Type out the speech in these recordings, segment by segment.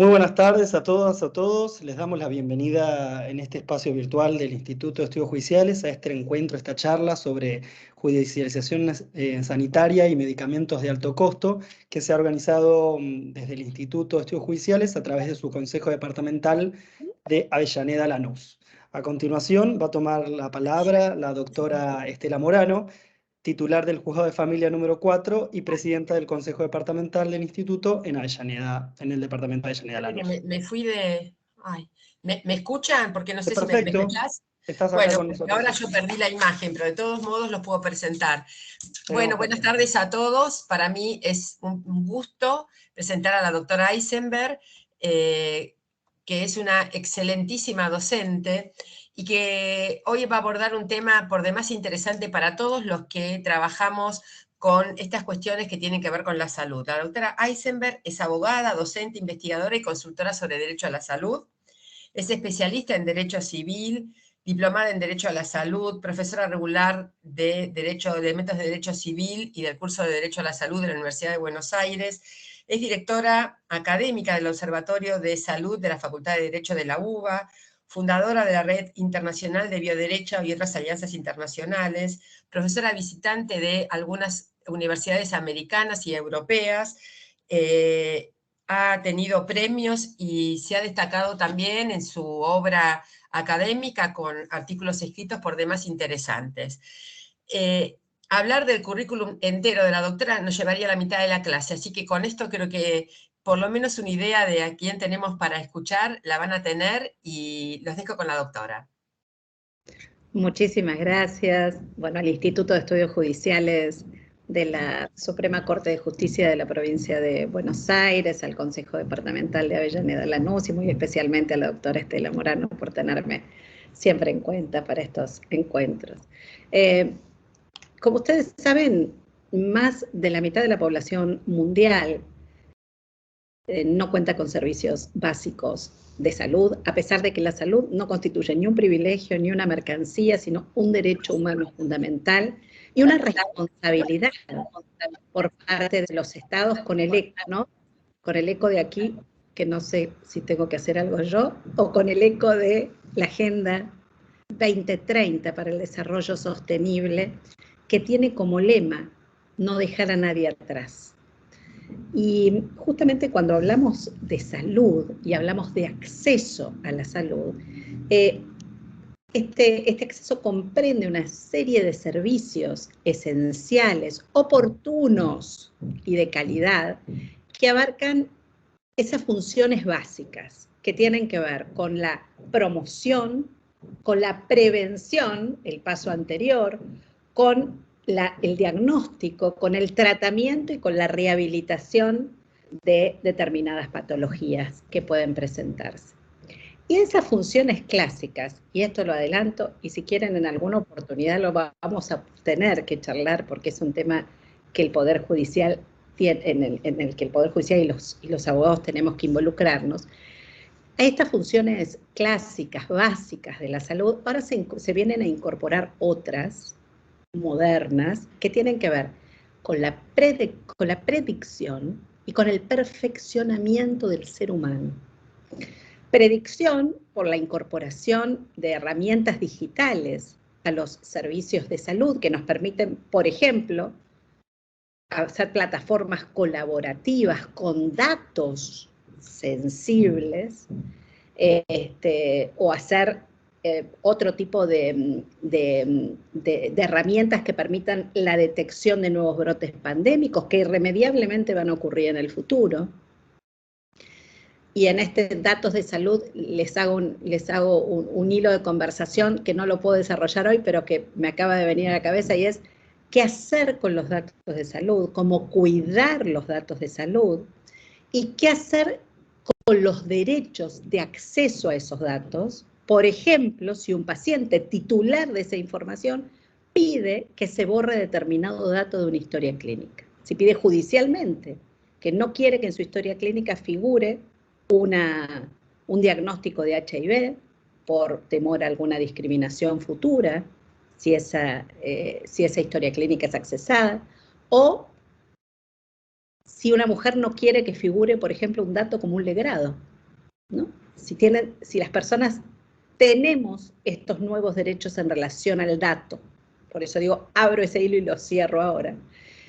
Muy buenas tardes a todas, a todos. Les damos la bienvenida en este espacio virtual del Instituto de Estudios Judiciales a este encuentro, esta charla sobre judicialización sanitaria y medicamentos de alto costo que se ha organizado desde el Instituto de Estudios Judiciales a través de su Consejo Departamental de Avellaneda Lanús. A continuación va a tomar la palabra la doctora Estela Morano, titular del Juzgado de Familia número 4 y presidenta del Consejo Departamental del Instituto en Avellaneda, en el departamento de Avellaneda Fíjate que Lanús. me fui de... Ay, ¿me escuchan? Porque no sé si me Perfecto, escuchás. estás acá Bueno, con porque nosotros. ahora yo perdí la imagen, pero de todos modos los puedo presentar. Tenemos Bueno, buenas paciencia. tardes a todos. Para mí es un gusto presentar a la doctora Eisenberg, que es una excelentísima docente y que hoy va a abordar un tema por demás interesante para todos los que trabajamos con estas cuestiones que tienen que ver con la salud. La doctora Eisenberg es abogada, docente, investigadora y consultora sobre derecho a la salud. Es especialista en Derecho Civil, diplomada en Derecho a la Salud, profesora regular de elementos de Derecho Civil y del curso de Derecho a la Salud de la Universidad de Buenos Aires. Es directora académica del Observatorio de Salud de la Facultad de Derecho de la UBA, fundadora de la Red Internacional de Bioderecho y otras alianzas internacionales, profesora visitante de algunas universidades americanas y europeas, ha tenido premios y se ha destacado también en su obra académica con artículos escritos por demás interesantes. Hablar del currículum entero de la doctora nos llevaría a la mitad de la clase, así que con esto creo que por lo menos una idea de a quién tenemos para escuchar la van a tener y los dejo con la doctora. Muchísimas gracias. Bueno, al Instituto de Estudios Judiciales de la Suprema Corte de Justicia de la Provincia de Buenos Aires, al Consejo Departamental de Avellaneda Lanús y muy especialmente a la doctora Estela Morano por tenerme siempre en cuenta para estos encuentros. Como ustedes saben, más de la mitad de la población mundial no cuenta con servicios básicos de salud, a pesar de que la salud no constituye ni un privilegio ni una mercancía, sino un derecho humano fundamental y una responsabilidad por parte de los estados con el eco, ¿no? Con el eco de aquí, que no sé si tengo que hacer algo yo, o con el eco de la Agenda 2030 para el Desarrollo Sostenible, que tiene como lema no dejar a nadie atrás. Y justamente cuando hablamos de salud y hablamos de acceso a la salud, este acceso comprende una serie de servicios esenciales, oportunos y de calidad que abarcan esas funciones básicas que tienen que ver con la promoción, con la prevención, el paso anterior, con el diagnóstico, con el tratamiento y con la rehabilitación de determinadas patologías que pueden presentarse. Y esas funciones clásicas, y esto lo adelanto, y si quieren en alguna oportunidad lo vamos a tener que charlar porque es un tema que el Poder Judicial tiene, en el que el Poder Judicial y los abogados tenemos que involucrarnos. A estas funciones clásicas, básicas de la salud, ahora se vienen a incorporar otras modernas que tienen que ver con la predicción y con el perfeccionamiento del ser humano. Predicción por la incorporación de herramientas digitales a los servicios de salud que nos permiten, por ejemplo, hacer plataformas colaborativas con datos sensibles, o hacer otro tipo de herramientas que permitan la detección de nuevos brotes pandémicos que irremediablemente van a ocurrir en el futuro. Y en datos de salud les hago un hilo de conversación que no lo puedo desarrollar hoy, pero que me acaba de venir a la cabeza, y es qué hacer con los datos de salud, cómo cuidar los datos de salud y qué hacer con los derechos de acceso a esos datos. Por ejemplo, si un paciente titular de esa información pide que se borre determinado dato de una historia clínica. Si pide judicialmente que no quiere que en su historia clínica figure un diagnóstico de HIV por temor a alguna discriminación futura, si esa historia clínica es accesada, o si una mujer no quiere que figure, por ejemplo, un dato como un legrado, ¿no? Si las personas tenemos estos nuevos derechos en relación al dato, por eso digo, abro ese hilo y lo cierro ahora.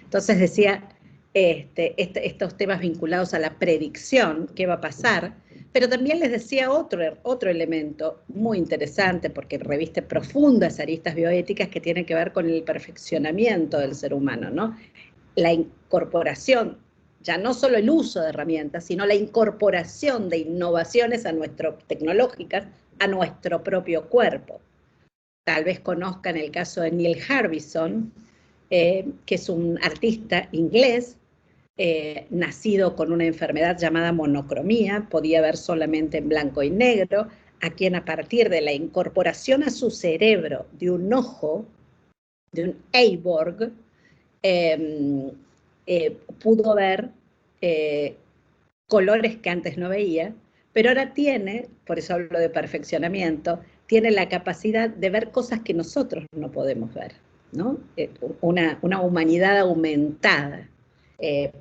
Entonces decía, estos temas vinculados a la predicción, qué va a pasar, pero también les decía otro elemento muy interesante, porque reviste profundas aristas bioéticas que tienen que ver con el perfeccionamiento del ser humano, ¿no? La incorporación, ya no solo el uso de herramientas, sino la incorporación de innovaciones tecnológicas a nuestro propio cuerpo. Tal vez conozcan el caso de Neil Harbisson, que es un artista inglés, nacido con una enfermedad llamada monocromía, podía ver solamente en blanco y negro, a quien a partir de la incorporación a su cerebro de un ojo, de un Eyborg, pudo ver colores que antes no veía, pero ahora tiene, por eso hablo de perfeccionamiento, tiene la capacidad de ver cosas que nosotros no podemos ver, ¿no? Una humanidad aumentada.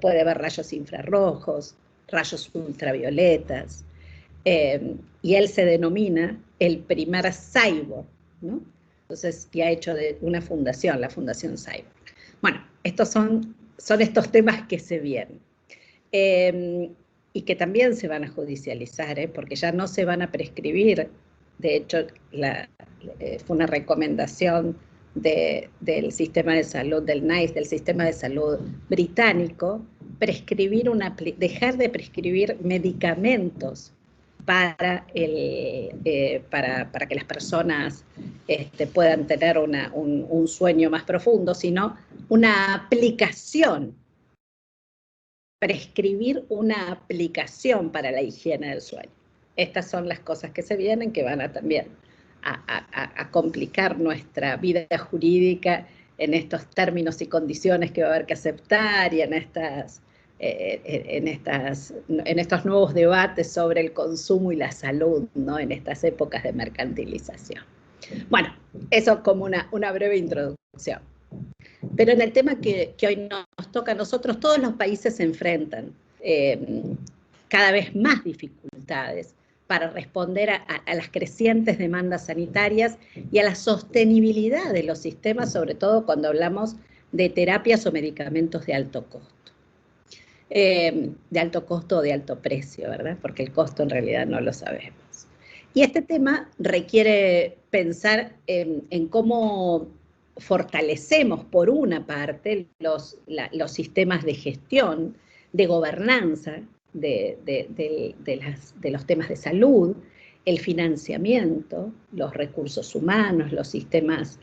Puede ver rayos infrarrojos, rayos ultravioletas, y él se denomina el primer cyborg, ¿no? Entonces, y ha hecho de una fundación, la Fundación Cyborg. Bueno, estos son estos temas que se vienen. Y que también se van a judicializar, porque ya no se van a prescribir. De hecho, fue una recomendación del sistema de salud, del NICE, del sistema de salud británico, dejar de prescribir medicamentos para que las personas puedan tener un sueño más profundo, sino una aplicación, prescribir una aplicación para la higiene del sueño. Estas son las cosas que se vienen, que van a también a complicar nuestra vida jurídica en estos términos y condiciones que va a haber que aceptar y en estos nuevos debates sobre el consumo y la salud, ¿no? En estas épocas de mercantilización. Bueno, eso como una breve introducción. Pero en el tema que hoy nos toca a nosotros, todos los países se enfrentan cada vez más dificultades para responder a las crecientes demandas sanitarias y a la sostenibilidad de los sistemas, sobre todo cuando hablamos de terapias o medicamentos de alto costo. De alto costo o de alto precio, ¿verdad? Porque el costo en realidad no lo sabemos. Y este tema requiere pensar en cómo fortalecemos, por una parte, los sistemas de gestión, de gobernanza de los temas de salud, el financiamiento, los recursos humanos, los sistemas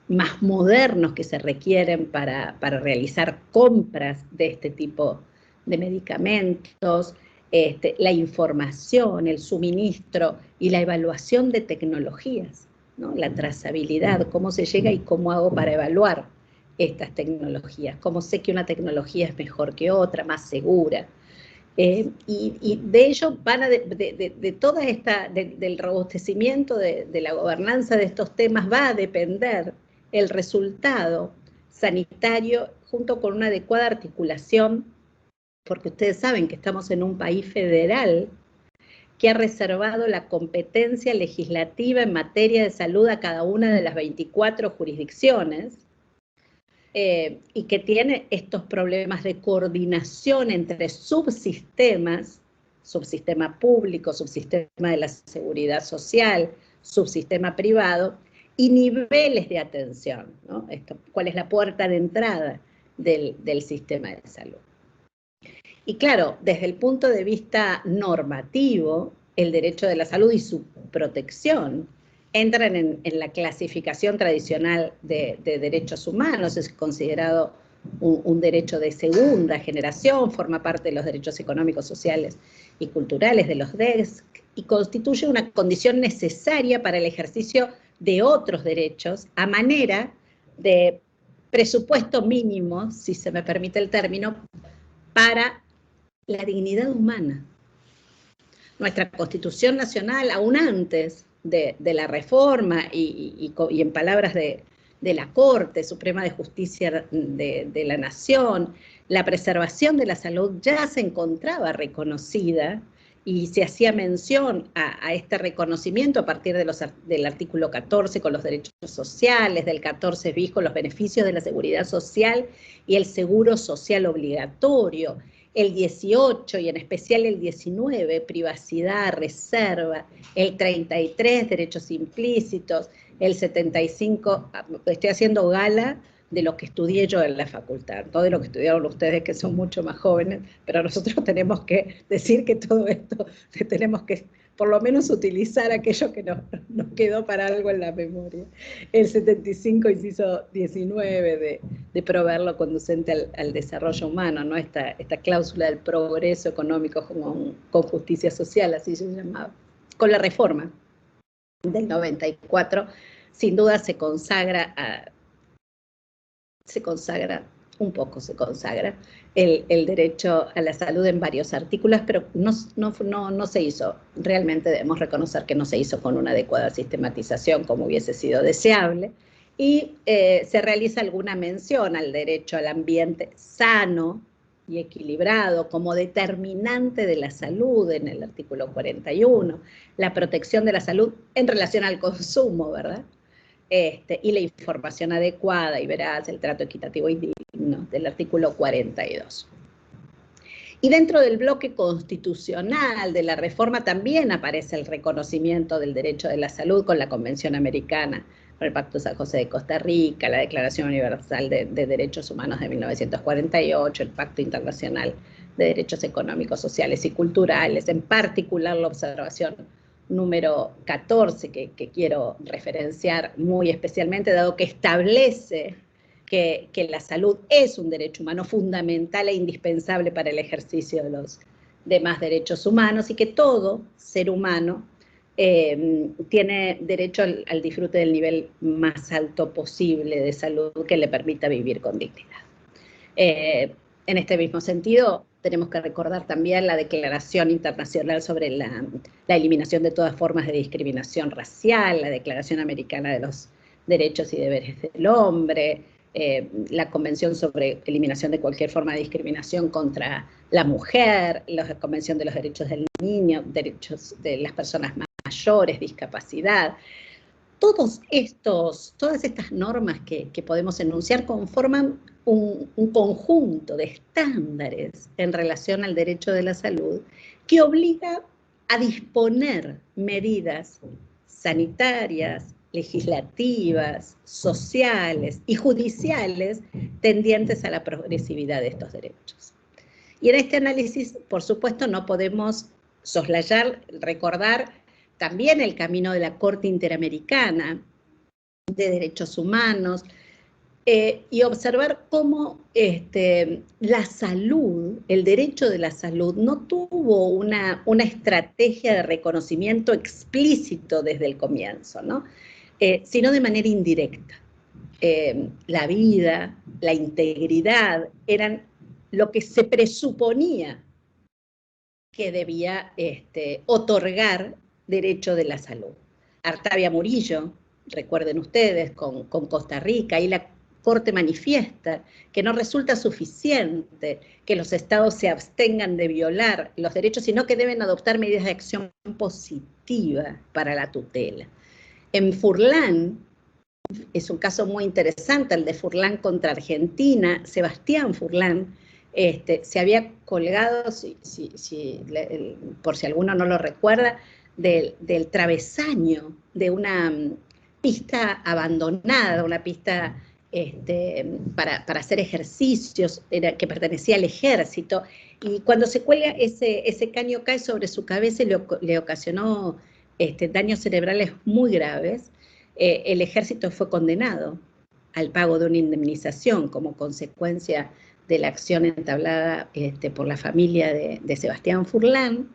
más modernos que se requieren para realizar compras de este tipo de medicamentos, la información, el suministro y la evaluación de tecnologías, ¿no? La trazabilidad, cómo se llega y cómo hago para evaluar estas tecnologías, cómo sé que una tecnología es mejor que otra, más segura. Y de ello de toda del robustecimiento de la gobernanza de estos temas va a depender el resultado sanitario junto con una adecuada articulación, porque ustedes saben que estamos en un país federal que ha reservado la competencia legislativa en materia de salud a cada una de las 24 jurisdicciones, y que tiene estos problemas de coordinación entre subsistemas, subsistema público, subsistema de la seguridad social, subsistema privado, y niveles de atención, ¿no? ¿Cuál es la puerta de entrada del sistema de salud? Y claro, desde el punto de vista normativo, el derecho de la salud y su protección entran en la clasificación tradicional de derechos humanos, es considerado un derecho de segunda generación, forma parte de los derechos económicos, sociales y culturales de los DESC, y constituye una condición necesaria para el ejercicio de otros derechos a manera de presupuesto mínimo, si se me permite el término, para la dignidad humana. Nuestra Constitución Nacional, aún antes de la reforma y en palabras de la Corte Suprema de Justicia de la Nación, la preservación de la salud ya se encontraba reconocida y se hacía mención a este reconocimiento a partir del artículo 14 con los derechos sociales, del 14 bis con los beneficios de la seguridad social y el seguro social obligatorio, el 18 y en especial el 19, privacidad, reserva, el 33, derechos implícitos, el 75, estoy haciendo gala de lo que estudié yo en la facultad, no de lo que estudiaron ustedes que son mucho más jóvenes, pero nosotros tenemos que decir que todo esto tenemos que por lo menos utilizar aquello que nos quedó para algo en la memoria. El 75, inciso 19, de proveer lo conducente al desarrollo humano, ¿no? Esta cláusula del progreso económico con justicia social, así se llamaba. Con la reforma del 94, sin duda se consagra el derecho a la salud en varios artículos, pero no se hizo, realmente debemos reconocer que no se hizo con una adecuada sistematización como hubiese sido deseable, y se realiza alguna mención al derecho al ambiente sano y equilibrado como determinante de la salud en el artículo 41, la protección de la salud en relación al consumo, ¿verdad? Y la información adecuada y veraz, el trato equitativo y digno del artículo 42. Y dentro del bloque constitucional de la reforma también aparece el reconocimiento del derecho de la salud con la Convención Americana, con el Pacto San José de Costa Rica, la Declaración Universal de Derechos Humanos de 1948, el Pacto Internacional de Derechos Económicos, Sociales y Culturales, en particular la observación número 14, que quiero referenciar muy especialmente, dado que establece que la salud es un derecho humano fundamental e indispensable para el ejercicio de los demás derechos humanos, y que todo ser humano tiene derecho al disfrute del nivel más alto posible de salud que le permita vivir con dignidad. En este mismo sentido, tenemos que recordar también la Declaración Internacional sobre la eliminación de todas formas de discriminación racial, la Declaración Americana de los Derechos y Deberes del Hombre, la Convención sobre Eliminación de cualquier forma de discriminación contra la mujer, la Convención de los Derechos del Niño, derechos de las personas mayores, discapacidad. Todas estas normas que podemos enunciar conforman un conjunto de estándares en relación al derecho de la salud que obliga a disponer medidas sanitarias, legislativas, sociales y judiciales tendientes a la progresividad de estos derechos. Y en este análisis, por supuesto, no podemos soslayar, recordar también el camino de la Corte Interamericana de Derechos Humanos, y observar cómo la salud, el derecho de la salud, no tuvo una estrategia de reconocimiento explícito desde el comienzo, ¿no? Sino de manera indirecta. La vida, la integridad, eran lo que se presuponía que debía otorgar derecho de la salud. Artavia Murillo, recuerden ustedes, con Costa Rica, y la Corte manifiesta que no resulta suficiente que los estados se abstengan de violar los derechos, sino que deben adoptar medidas de acción positiva para la tutela. En Furlan, es un caso muy interesante, el de Furlan contra Argentina. Sebastián Furlan se había colgado, por si alguno no lo recuerda, del travesaño de una pista abandonada, una pista para hacer ejercicios, que pertenecía al ejército, y cuando se cuelga ese caño cae sobre su cabeza y le ocasionó daños cerebrales muy graves. El ejército fue condenado al pago de una indemnización como consecuencia de la acción entablada por la familia de Sebastián Furlan,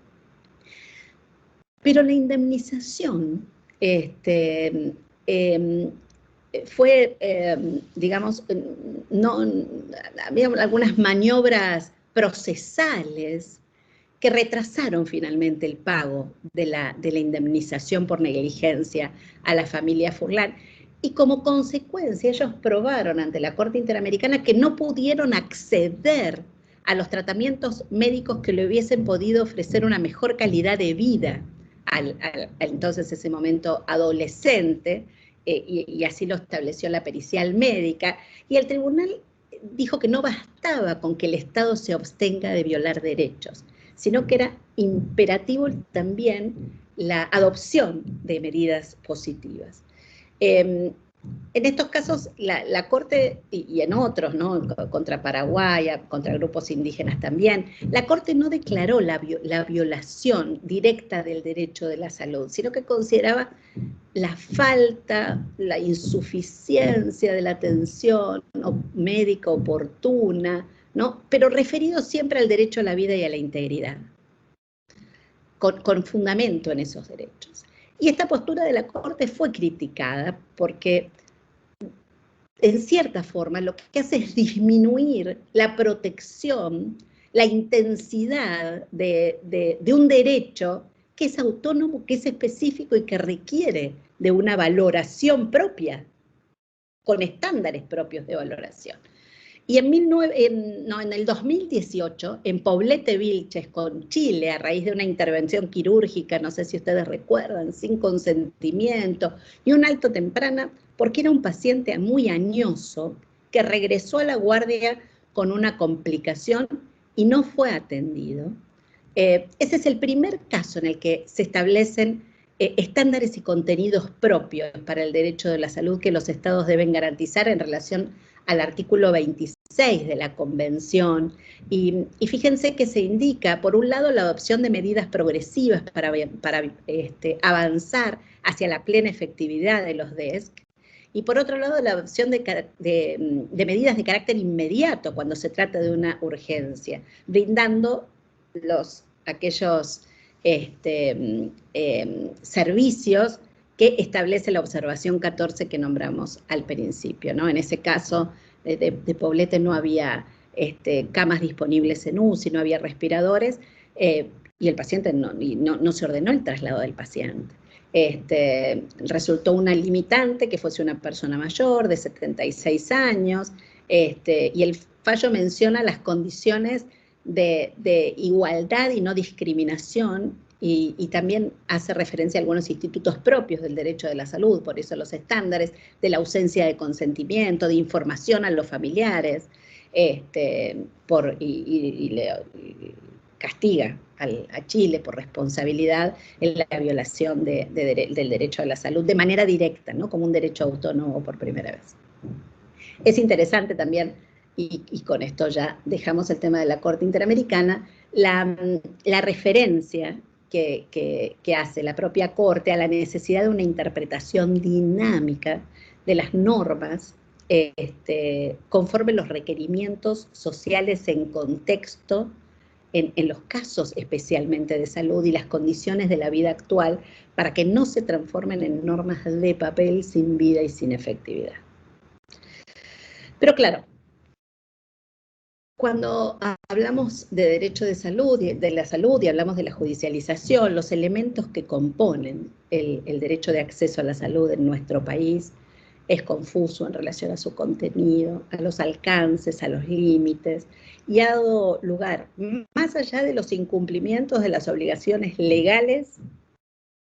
pero la indemnización fue, digamos, había algunas maniobras procesales que retrasaron finalmente el pago de la indemnización por negligencia a la familia Furlan, y como consecuencia ellos probaron ante la Corte Interamericana que no pudieron acceder a los tratamientos médicos que le hubiesen podido ofrecer una mejor calidad de vida al entonces ese momento adolescente, y así lo estableció la pericial médica, y el tribunal dijo que no bastaba con que el Estado se abstenga de violar derechos, sino que era imperativo también la adopción de medidas positivas. En estos casos, la Corte, y en otros, ¿no?, contra Paraguay, contra grupos indígenas también, la Corte no declaró la violación directa del derecho de la salud, sino que consideraba la falta, la insuficiencia de la atención médica oportuna, ¿no?, pero referido siempre al derecho a la vida y a la integridad, con fundamento en esos derechos. Y esta postura de la Corte fue criticada porque, en cierta forma, lo que hace es disminuir la protección, la intensidad de un derecho que es autónomo, que es específico y que requiere de una valoración propia, con estándares propios de valoración. Y en el 2018, en Poblete Vilches, con Chile, a raíz de una intervención quirúrgica, no sé si ustedes recuerdan, sin consentimiento, y un alto temprana, porque era un paciente muy añoso, que regresó a la guardia con una complicación y no fue atendido. Ese es el primer caso en el que se establecen estándares y contenidos propios para el derecho de la salud que los estados deben garantizar en relación al artículo 26 de la Convención, y fíjense que se indica, por un lado, la adopción de medidas progresivas para avanzar hacia la plena efectividad de los DESC, y por otro lado, la adopción de medidas de carácter inmediato cuando se trata de una urgencia, brindando aquellos servicios que establece la observación 14 que nombramos al principio, ¿no? En ese caso de Poblete no había camas disponibles en UCI, no había respiradores, y el paciente no se ordenó el traslado del paciente. Resultó una limitante que fuese una persona mayor de 76 años, y el fallo menciona las condiciones de igualdad y no discriminación, y también hace referencia a algunos institutos propios del derecho de la salud, por eso los estándares de la ausencia de consentimiento, de información a los familiares, y castiga a Chile por responsabilidad en la violación del derecho a la salud de manera directa, ¿no?, como un derecho autónomo por primera vez. Es interesante también, y con esto ya dejamos el tema de la Corte Interamericana, la referencia que hace la propia Corte a la necesidad de una interpretación dinámica de las normas conforme los requerimientos sociales en contexto, en los casos especialmente de salud y las condiciones de la vida actual, para que no se transformen en normas de papel sin vida y sin efectividad. Pero claro, cuando hablamos de derecho de la salud y hablamos de la judicialización, los elementos que componen el derecho de acceso a la salud en nuestro país es confuso en relación a su contenido, a los alcances, a los límites, y ha dado lugar, más allá de los incumplimientos de las obligaciones legales,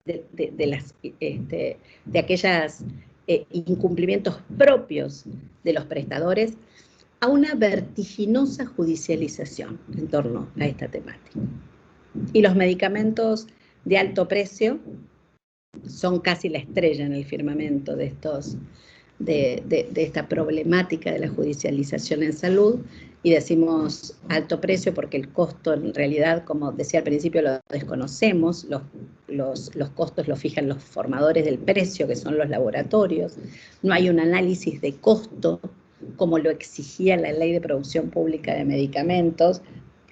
de aquellos incumplimientos propios de los prestadores, a una vertiginosa judicialización en torno a esta temática. Y los medicamentos de alto precio son casi la estrella en el firmamento de esta problemática de la judicialización en salud, y decimos alto precio porque el costo en realidad, como decía al principio, lo desconocemos, los costos los fijan los formadores del precio, que son los laboratorios, no hay un análisis de costo como lo exigía la Ley de Producción Pública de Medicamentos,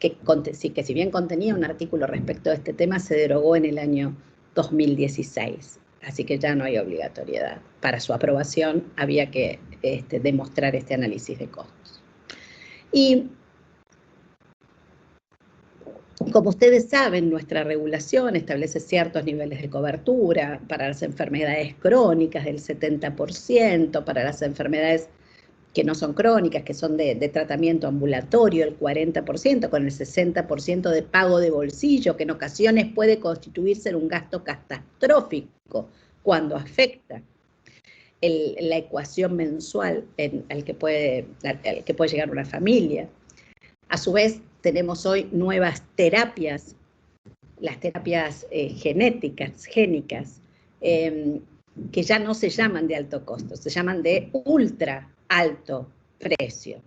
que si bien contenía un artículo respecto a este tema, se derogó en el año 2016, así que ya no hay obligatoriedad. Para su aprobación había que demostrar este análisis de costos. Y como ustedes saben, nuestra regulación establece ciertos niveles de cobertura para las enfermedades crónicas del 70%, para las enfermedades que no son crónicas, que son de tratamiento ambulatorio, el 40%, con el 60% de pago de bolsillo, que en ocasiones puede constituirse en un gasto catastrófico cuando afecta la ecuación mensual al que puede llegar una familia. A su vez, tenemos hoy nuevas terapias, las terapias génicas, que ya no se llaman de alto costo, se llaman de ultra alto precio.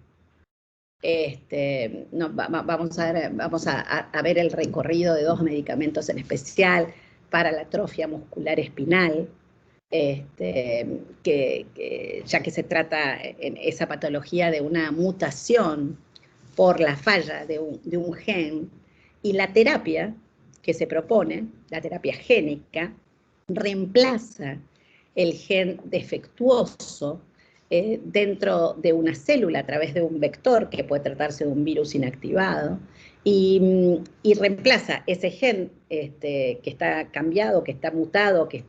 Vamos a ver el recorrido de 2 medicamentos en especial para la atrofia muscular espinal, ya que se trata en esa patología de una mutación por la falla de un gen, y la terapia que se propone, la terapia génica, reemplaza el gen defectuoso dentro de una célula a través de un vector, que puede tratarse de un virus inactivado, y reemplaza ese gen que está cambiado, que está mutado, o que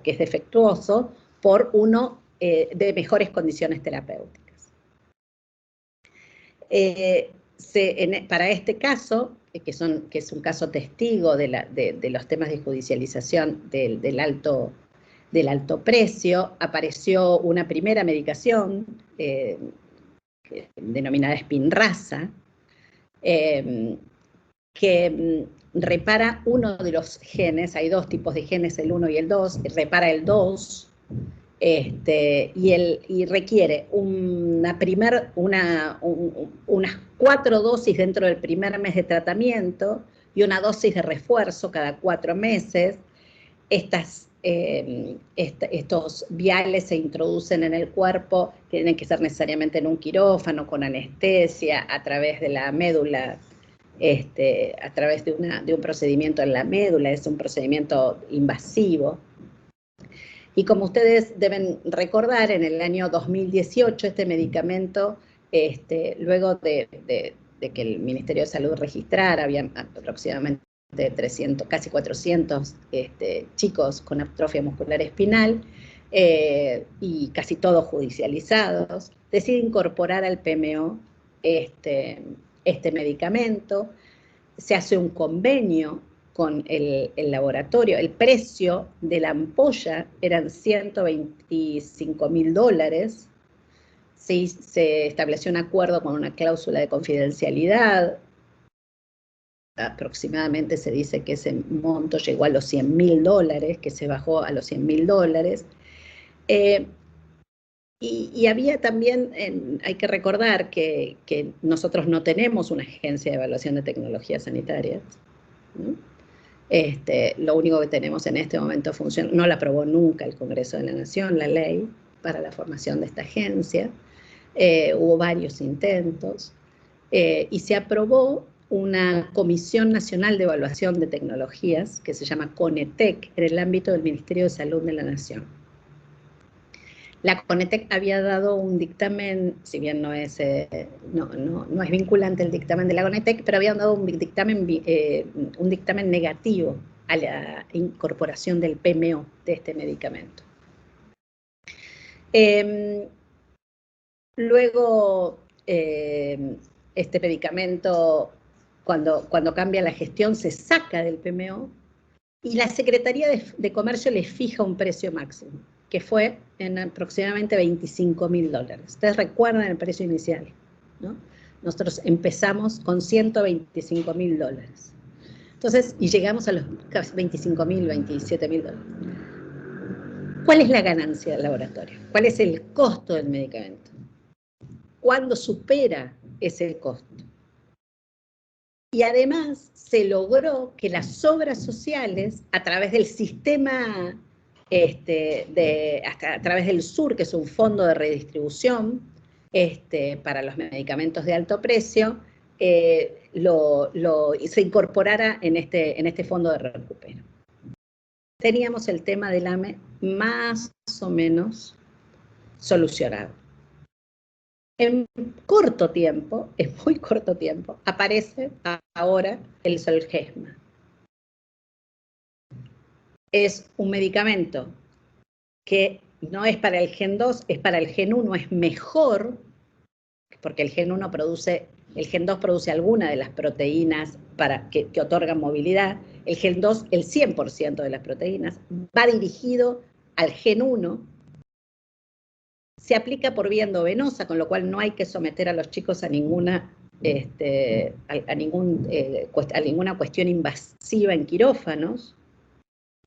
es defectuoso, por uno de mejores condiciones terapéuticas. Para este caso, que es un caso testigo de los temas de judicialización del alto precio, apareció una primera medicación denominada Spinraza, que repara uno de los genes. Hay 2 tipos de genes, el 1 y el 2, repara el 2, y requiere unas 4 dosis dentro del primer mes de tratamiento y una dosis de refuerzo cada 4 meses. Estos viales se introducen en el cuerpo, tienen que ser necesariamente en un quirófano, con anestesia, a través de la médula, a través de un procedimiento en la médula. Es un procedimiento invasivo. Y como ustedes deben recordar, en el año 2018 este medicamento, luego de que el Ministerio de Salud registrara, había aproximadamente 300, casi 400 chicos con atrofia muscular espinal, y casi todos judicializados, decide incorporar al PMO este medicamento. Se hace un convenio con el laboratorio. El precio de la ampolla eran $125.000. Se estableció un acuerdo con una cláusula de confidencialidad. Aproximadamente se dice que ese monto llegó a los $100.000, que se bajó a los $100.000. Y había también, hay que recordar que nosotros no tenemos una agencia de evaluación de tecnologías sanitarias, ¿no? Lo único que tenemos en este momento no la aprobó nunca el Congreso de la Nación, la ley para la formación de esta agencia. Hubo varios intentos, y se aprobó una Comisión Nacional de Evaluación de Tecnologías, que se llama CONETEC, en el ámbito del Ministerio de Salud de la Nación. La CONETEC había dado un dictamen, si bien no es vinculante el dictamen de la CONETEC, pero habían dado un dictamen negativo a la incorporación del PMO de este medicamento. Luego, este medicamento, cuando cambia la gestión, se saca del PMO, y la Secretaría de Comercio le fija un precio máximo, que fue en aproximadamente $25.000. Ustedes recuerdan el precio inicial, ¿no? Nosotros empezamos con $125.000. Entonces, y llegamos a los $25.000, $27.000. ¿Cuál es la ganancia del laboratorio? ¿Cuál es el costo del medicamento? ¿Cuándo supera ese costo? Y además se logró que las obras sociales, a través del sistema, a través del SUR, que es un fondo de redistribución para los medicamentos de alto precio, se incorporara en este fondo de recupero. Teníamos el tema del AME más o menos solucionado. En corto tiempo, en muy corto tiempo, aparece ahora el Zolgensma. Es un medicamento que no es para el gen 2, es para el gen 1, es mejor, porque el gen 1 produce, el gen 2 produce alguna de las proteínas que otorgan movilidad, el gen 2, el 100% de las proteínas, va dirigido al gen 1, se aplica por vía endovenosa, con lo cual no hay que someter a los chicos a ninguna, a ninguna cuestión invasiva en quirófanos,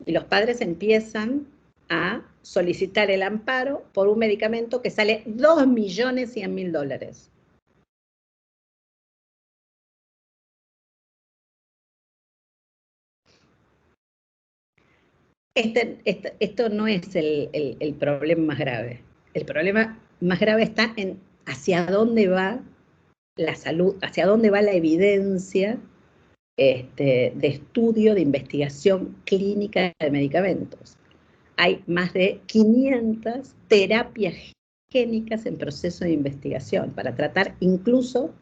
y los padres empiezan a solicitar el amparo por un medicamento que sale $2.100.000. Esto no es el problema más grave. El problema más grave está en hacia dónde va la salud, hacia dónde va la evidencia de estudio, de investigación clínica de medicamentos. Hay más de 500 terapias génicas en proceso de investigación para tratar incluso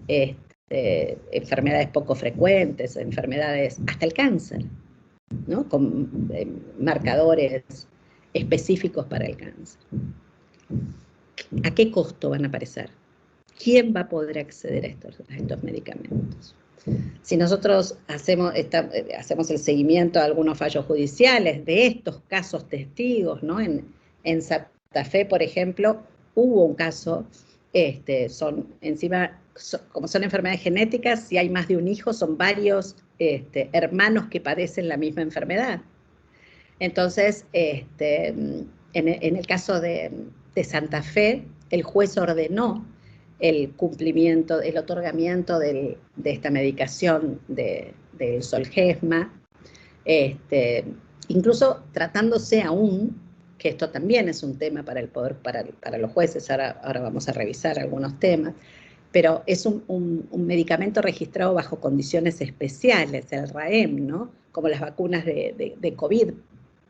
enfermedades poco frecuentes, enfermedades, hasta el cáncer, ¿no? Con marcadores específicos para el cáncer. ¿A qué costo van a aparecer? ¿Quién va a poder acceder a estos medicamentos? Si nosotros hacemos el seguimiento de algunos fallos judiciales de estos casos testigos, ¿no? En Santa Fe, por ejemplo, hubo un caso, como son enfermedades genéticas, si hay más de un hijo, son varios hermanos que padecen la misma enfermedad. Entonces, en el caso de Santa Fe, el juez ordenó el cumplimiento, el otorgamiento de esta medicación del Zolgensma, incluso tratándose aún, que esto también es un tema para el poder, para los jueces, ahora vamos a revisar algunos temas, pero es un medicamento registrado bajo condiciones especiales, el RAEM, ¿no? Como las vacunas de COVID,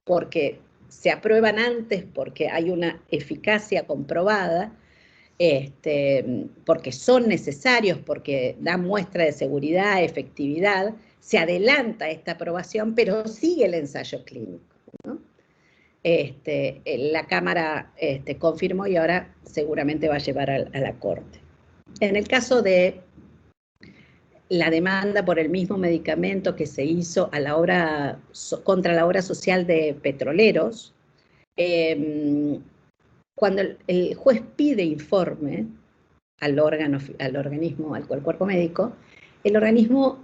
porque se aprueban antes, porque hay una eficacia comprobada, porque son necesarios, porque dan muestra de seguridad, efectividad, se adelanta esta aprobación, pero sigue el ensayo clínico, ¿no? La Cámara confirmó y ahora seguramente va a llevar a la Corte. En el caso de la demanda por el mismo medicamento que se hizo contra la obra social de petroleros, cuando el juez pide informe al organismo, al cuerpo médico, el organismo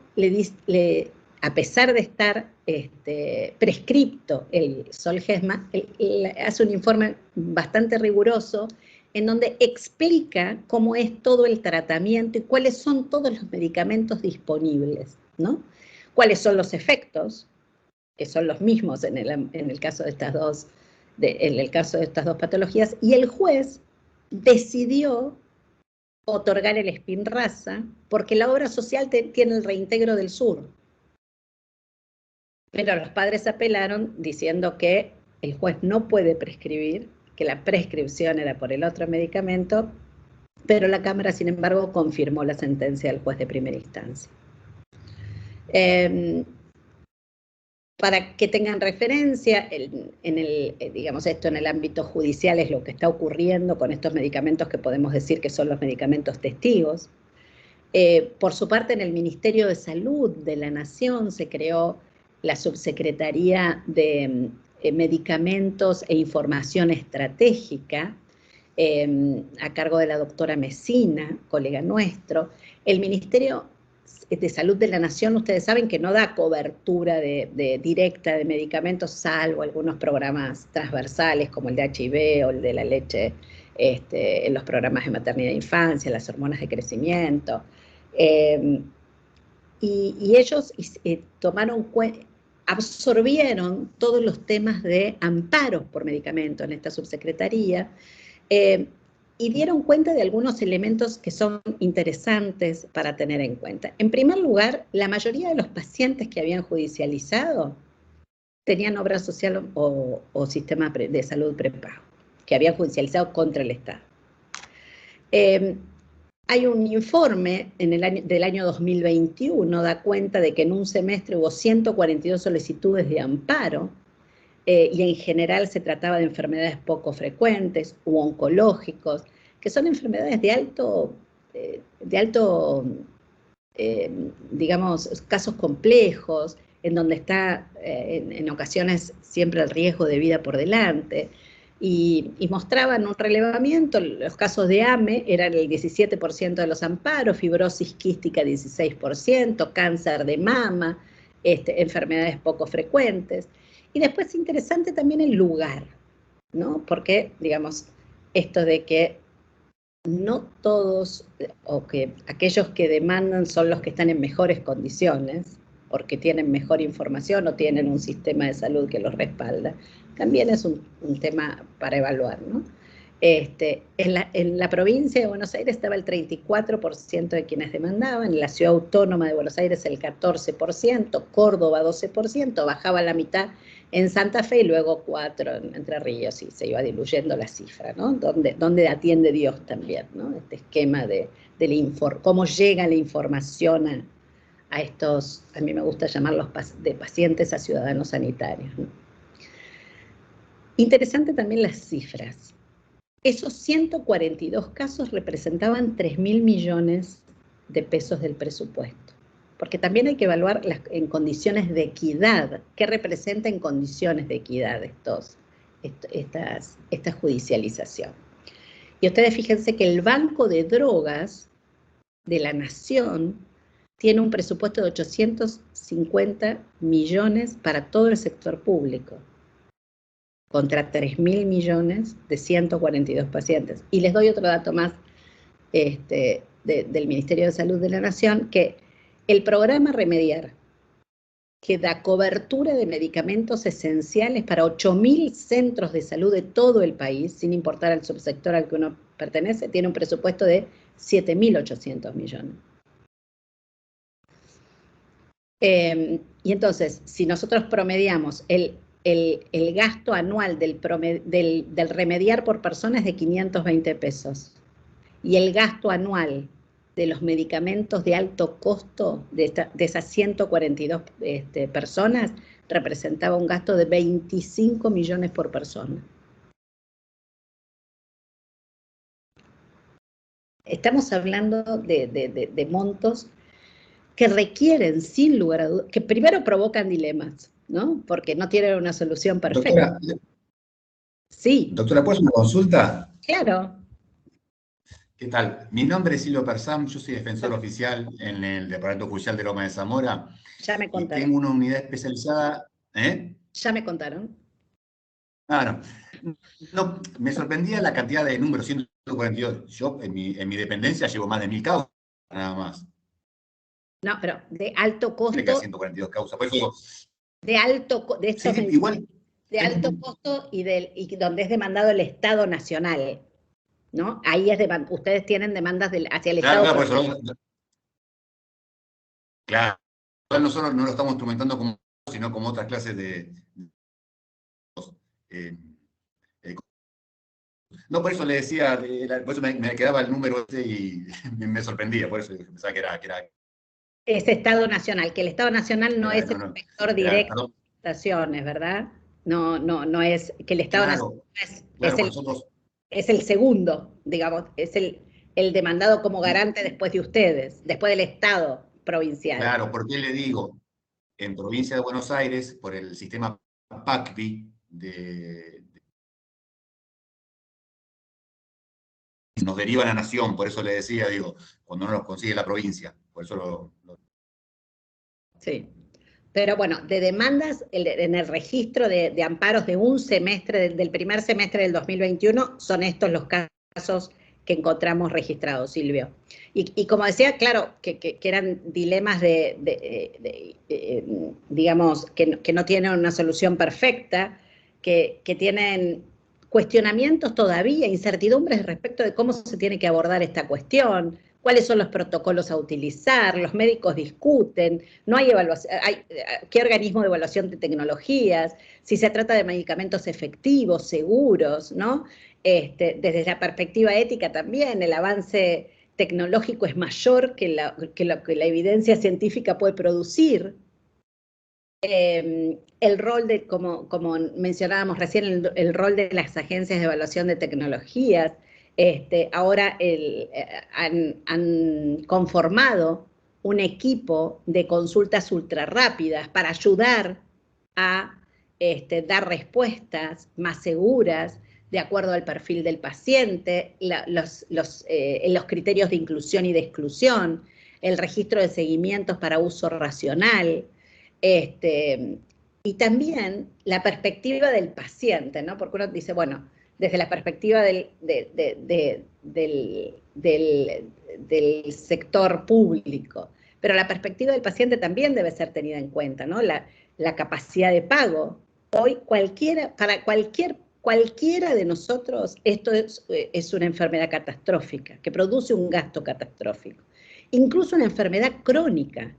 a pesar de estar prescripto el Zolgensma, hace un informe bastante riguroso en donde explica cómo es todo el tratamiento y cuáles son todos los medicamentos disponibles, ¿no? Cuáles son los efectos, que son los mismos en el caso de estas dos patologías, y el juez decidió otorgar el Spinraza porque la obra social tiene el reintegro del sur. Pero los padres apelaron diciendo que el juez no puede prescribir, que la prescripción era por el otro medicamento, pero la Cámara, sin embargo, confirmó la sentencia del juez de primera instancia. Para que tengan referencia, digamos, esto en el ámbito judicial es lo que está ocurriendo con estos medicamentos que podemos decir que son los medicamentos testigos. Por su parte, en el Ministerio de Salud de la Nación se creó la Subsecretaría de Medicamentos e Información Estratégica, a cargo de la doctora Mesina, colega nuestro. El Ministerio de Salud de la Nación, ustedes saben que no da cobertura directa de medicamentos, salvo algunos programas transversales como el de HIV o el de la leche, en los programas de maternidad e infancia, las hormonas de crecimiento. Y ellos absorbieron todos los temas de amparos por medicamento en esta subsecretaría, y dieron cuenta de algunos elementos que son interesantes para tener en cuenta. En primer lugar, la mayoría de los pacientes que habían judicializado tenían obra social o sistema de salud prepago, que habían judicializado contra el Estado. Hay un informe del año 2021, da cuenta de que en un semestre hubo 142 solicitudes de amparo y en general se trataba de enfermedades poco frecuentes u oncológicos, que son enfermedades de alto, digamos, casos complejos, en donde está en ocasiones siempre el riesgo de vida por delante, y mostraban un relevamiento. Los casos de AME eran el 17% de los amparos, fibrosis quística 16%, cáncer de mama, enfermedades poco frecuentes. Y después interesante también el lugar, ¿no? Porque, digamos, esto de que no todos, o que aquellos que demandan son los que están en mejores condiciones, porque tienen mejor información o tienen un sistema de salud que los respalda, también es un tema para evaluar, ¿no? En la provincia de Buenos Aires estaba el 34% de quienes demandaban, en la ciudad autónoma de Buenos Aires el 14%, Córdoba 12%, bajaba a la mitad en Santa Fe y luego 4% en Entre Ríos, y se iba diluyendo la cifra, ¿no? Donde atiende Dios también, ¿no? Este esquema de cómo llega la información a estos, a mí me gusta llamarlos de pacientes a ciudadanos sanitarios, ¿no? Interesante también las cifras. Esos 142 casos representaban 3.000 millones de pesos del presupuesto, porque también hay que evaluar en condiciones de equidad. ¿Qué representa en condiciones de equidad esta judicialización? Y ustedes fíjense que el Banco de Drogas de la Nación tiene un presupuesto de 850 millones para todo el sector público, contra 3.000 millones de 142 pacientes. Y les doy otro dato más del Ministerio de Salud de la Nación, que el programa Remediar, que da cobertura de medicamentos esenciales para 8.000 centros de salud de todo el país, sin importar al subsector al que uno pertenece, tiene un presupuesto de 7.800 millones. Y entonces, si nosotros promediamos el gasto anual del Remediar por persona es de 520 pesos, y el gasto anual de los medicamentos de alto costo de esas 142 personas representaba un gasto de 25 millones por persona. Estamos hablando de montos que requieren, sin lugar a dudas, que primero provocan dilemas, ¿no? Porque no tienen una solución perfecta. Doctora, sí. Doctora, ¿puedo hacer una consulta? Claro. ¿Qué tal? Mi nombre es Silvio Persam, yo soy defensor oficial en el Departamento Judicial de Loma de Zamora. Ya me contaron. Y tengo una unidad especializada. Ya me contaron. Ah, no, me sorprendía la cantidad de números, 142. Yo en mi dependencia llevo más de 1.000 causas, nada más. No, pero de alto costo. 142 causas. Por eso, de alto costo. Sí, igual. De alto costo y donde es demandado el Estado Nacional, ¿no? Ahí ustedes tienen demandas hacia el Estado. Claro, por eso, claro. Nosotros no lo estamos instrumentando como, sino como otras clases de no, por eso le decía, por eso me quedaba el número ese y me sorprendía, por eso pensaba que era es Estado Nacional, que el Estado Nacional no es el inspector directo de estaciones, ¿verdad? No es que el Estado Nacional es el segundo, digamos, es el demandado como garante después de ustedes, después del Estado provincial. Claro, porque le digo, en provincia de Buenos Aires, por el sistema PACBI nos derivan a Nación, por eso le decía, digo, cuando no los consigue la provincia, por eso Sí, pero bueno, de demandas en el registro de amparos de un semestre, del primer semestre del 2021, son estos los casos que encontramos registrados, Silvio. Y como decía, claro, que eran dilemas digamos, que no tienen una solución perfecta, que tienen cuestionamientos todavía, incertidumbres respecto de cómo se tiene que abordar esta cuestión, cuáles son los protocolos a utilizar, los médicos discuten, no hay evaluación, qué organismo de evaluación de tecnologías, si se trata de medicamentos efectivos, seguros, ¿no? Desde la perspectiva ética también, el avance tecnológico es mayor que la evidencia científica puede producir. El rol de, como mencionábamos recién, el rol de las agencias de evaluación de tecnologías. Ahora han conformado un equipo de consultas ultra rápidas para ayudar a dar respuestas más seguras de acuerdo al perfil del paciente, los criterios de inclusión y de exclusión, el registro de seguimientos para uso racional, y también la perspectiva del paciente, ¿no? Porque uno dice, bueno, desde la perspectiva del sector público, pero la perspectiva del paciente también debe ser tenida en cuenta, ¿no? La capacidad de pago. Hoy para cualquiera de nosotros, esto es una enfermedad catastrófica, que produce un gasto catastrófico. Incluso una enfermedad crónica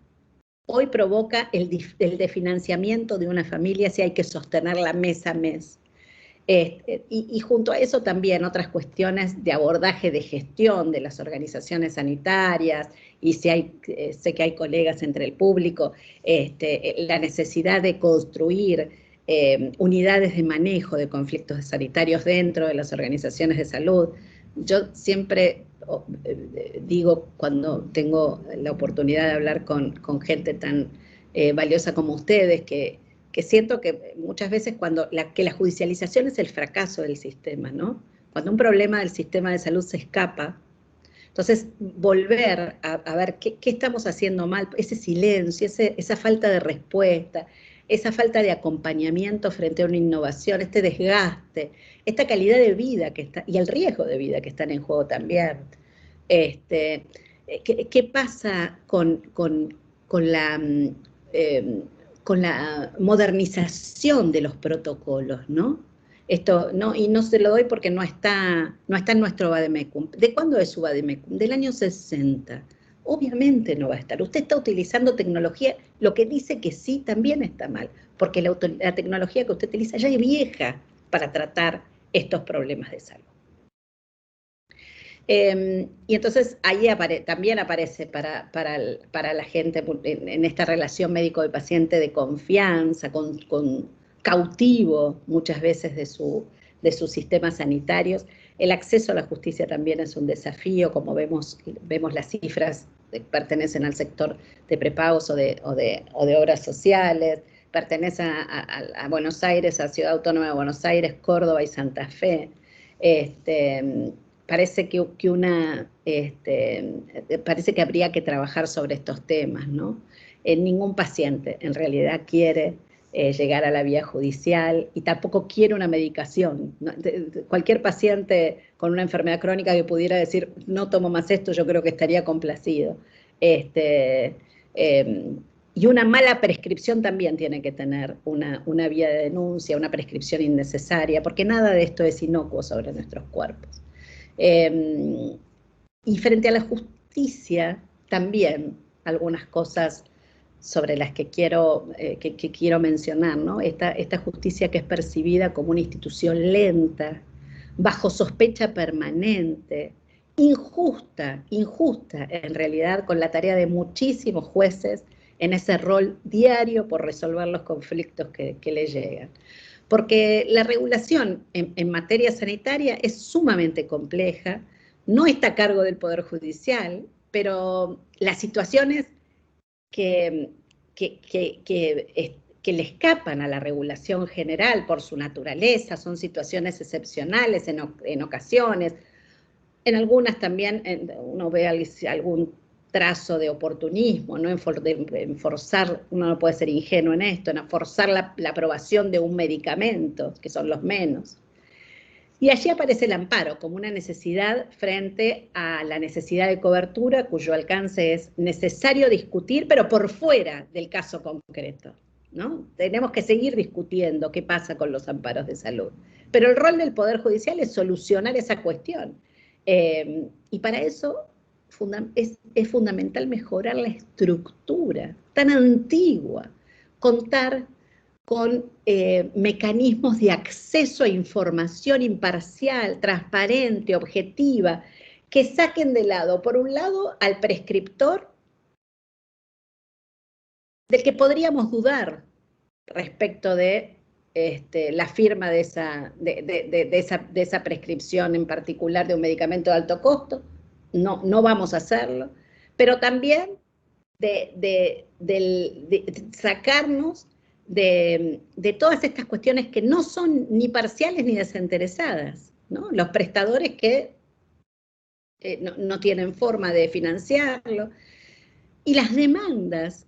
hoy provoca el desfinanciamiento de una familia si hay que sostenerla mes a mes. Y junto a eso también otras cuestiones de abordaje de gestión de las organizaciones sanitarias, y sé que hay colegas entre el público, la necesidad de construir unidades de manejo de conflictos sanitarios dentro de las organizaciones de salud. Yo siempre digo, cuando tengo la oportunidad de hablar con gente tan valiosa como ustedes, que siento que muchas veces que la judicialización es el fracaso del sistema, ¿no? Cuando un problema del sistema de salud se escapa, entonces volver a ver qué estamos haciendo mal, ese silencio, esa falta de respuesta, esa falta de acompañamiento frente a una innovación, este desgaste, esta calidad de vida y el riesgo de vida que están en juego también. ¿Qué pasa con la modernización de los protocolos, ¿no? Esto, no, y no se lo doy porque no está en nuestro Vademecum. ¿De cuándo es su Vademecum? Del año 60. Obviamente no va a estar. Usted está utilizando tecnología, lo que dice que sí también está mal, porque la tecnología que usted utiliza ya es vieja para tratar estos problemas de salud. Y entonces ahí también aparece para la gente en esta relación médico-paciente de confianza, cautivo muchas veces de sus sistemas sanitarios. El acceso a la justicia también es un desafío, como vemos las cifras que pertenecen al sector de prepagos o de obras sociales, pertenecen a Buenos Aires, a Ciudad Autónoma de Buenos Aires, Córdoba y Santa Fe. Parece que parece que habría que trabajar sobre estos temas, ¿no? Ningún paciente en realidad quiere llegar a la vía judicial y tampoco quiere una medicación, ¿no? Cualquier paciente con una enfermedad crónica que pudiera decir no tomo más esto, yo creo que estaría complacido. Y una mala prescripción también tiene que tener una vía de denuncia, una prescripción innecesaria, porque nada de esto es inocuo sobre nuestros cuerpos. Y frente a la justicia, también algunas cosas sobre las que quiero mencionar, ¿no? Esta justicia que es percibida como una institución lenta, bajo sospecha permanente, injusta en realidad, con la tarea de muchísimos jueces en ese rol diario por resolver los conflictos que le llegan. Porque la regulación en materia sanitaria es sumamente compleja, no está a cargo del Poder Judicial, pero las situaciones que le escapan a la regulación general por su naturaleza son situaciones excepcionales en ocasiones. En algunas también uno ve algún trazo de oportunismo, ¿no? En forzar, uno no puede ser ingenuo en esto, en forzar la aprobación de un medicamento, que son los menos. Y allí aparece el amparo como una necesidad frente a la necesidad de cobertura, cuyo alcance es necesario discutir, pero por fuera del caso concreto, ¿no? Tenemos que seguir discutiendo qué pasa con los amparos de salud. Pero el rol del Poder Judicial es solucionar esa cuestión. Y para eso es fundamental mejorar la estructura tan antigua, contar con mecanismos de acceso a información imparcial, transparente, objetiva, que saquen de lado, por un lado, al prescriptor, del que podríamos dudar respecto de la firma de esa prescripción en particular de un medicamento de alto costo. No vamos a hacerlo, pero también de sacarnos de todas estas cuestiones que no son ni parciales ni desinteresadas, ¿no? Los prestadores que no tienen forma de financiarlo, y las demandas,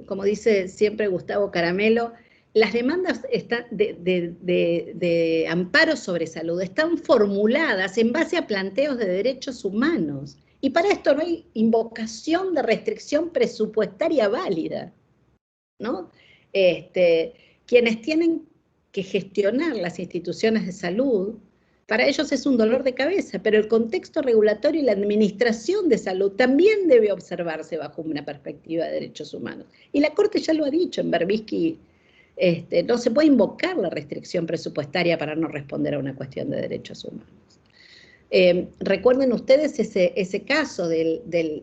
como dice siempre Gustavo Caramelo, las demandas de amparo sobre salud están formuladas en base a planteos de derechos humanos. Y para esto no hay invocación de restricción presupuestaria válida, ¿no? Quienes tienen que gestionar las instituciones de salud, para ellos es un dolor de cabeza, pero el contexto regulatorio y la administración de salud también debe observarse bajo una perspectiva de derechos humanos. Y la Corte ya lo ha dicho en Berbisky, no se puede invocar la restricción presupuestaria para no responder a una cuestión de derechos humanos. Recuerden ustedes ese caso de